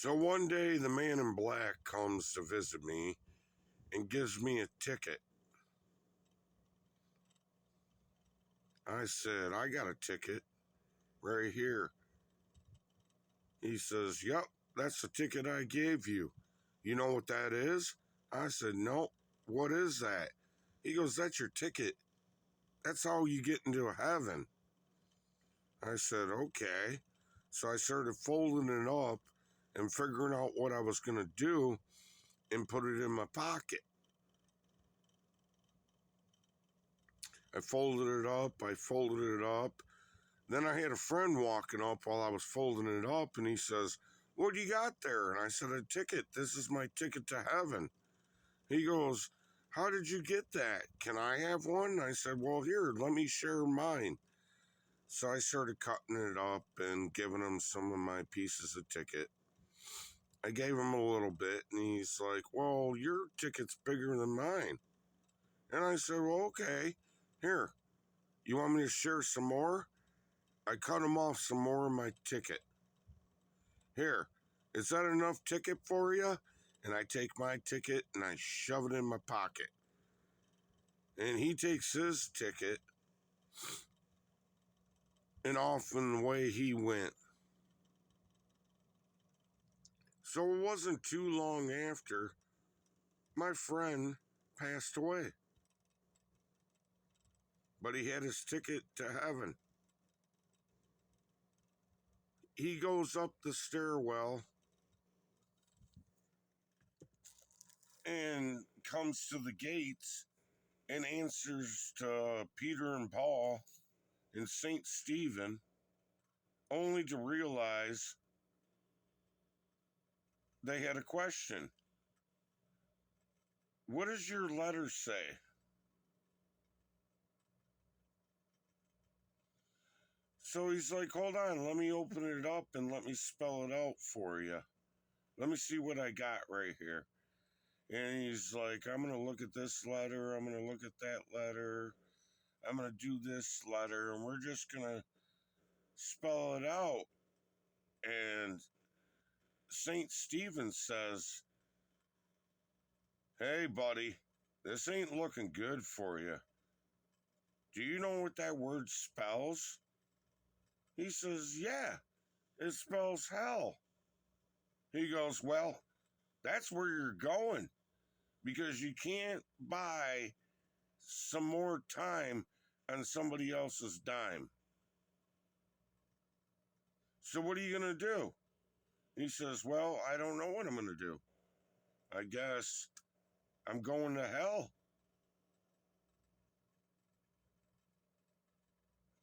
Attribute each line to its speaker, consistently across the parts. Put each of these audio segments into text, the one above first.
Speaker 1: So one day the man in black comes to visit me and gives me a ticket. I said, I got a ticket right here. He says, yep, that's the ticket I gave you. You know what that is? I said, no. What is that? He goes, that's your ticket. That's how you get into heaven. I said, okay. So I started folding it up and figuring out what I was going to do and put it in my pocket. I folded it up. Then I had a friend walking up while I was folding it up, and he says, what do you got there? And I said, a ticket. This is my ticket to heaven. He goes, how did you get that? Can I have one? And I said, well, here, let me share mine. So I started cutting it up and giving him some of my pieces of ticket. I gave him a little bit, and he's like, well, your ticket's bigger than mine. And I said, well, okay, here, you want me to share some more? I cut him off some more of my ticket. Here, is that enough ticket for you? And I take my ticket and I shove it in my pocket. And he takes his ticket, and off and away he went. So it wasn't too long after my friend passed away. But he had his ticket to heaven. He goes up the stairwell and comes to the gates and answers to Peter and Paul and St. Stephen, only to realize they had a question. What does your letter say? So he's like, hold on, let me open it up and let me spell it out for you. Let me see what I got right here. And he's like, I'm going to look at this letter. I'm going to look at that letter. I'm going to do this letter. And we're just going to spell it out. And St. Stephen says, hey, buddy, this ain't looking good for you. Do you know what that word spells? He says, yeah, it spells hell. He goes, well, that's where you're going, because you can't buy some more time on somebody else's dime. So what are you going to do? He says, well, I don't know what I'm going to do. I guess I'm going to hell.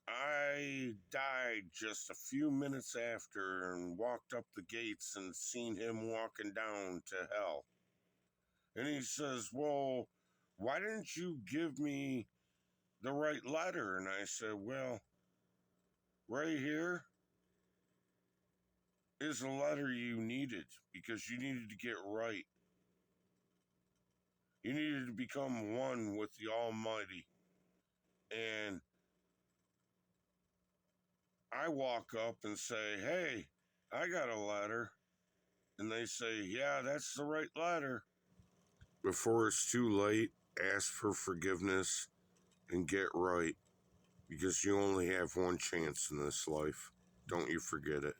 Speaker 1: I died just a few minutes after and walked up the gates and seen him walking down to hell. And he says, well, why didn't you give me the right letter? And I said, well, right here is the letter you needed, because you needed to get right. You needed to become one with the Almighty. And I walk up and say, hey, I got a letter. And they say, yeah, that's the right letter. Before it's too late, ask for forgiveness and get right, because you only have one chance in this life. Don't you forget it.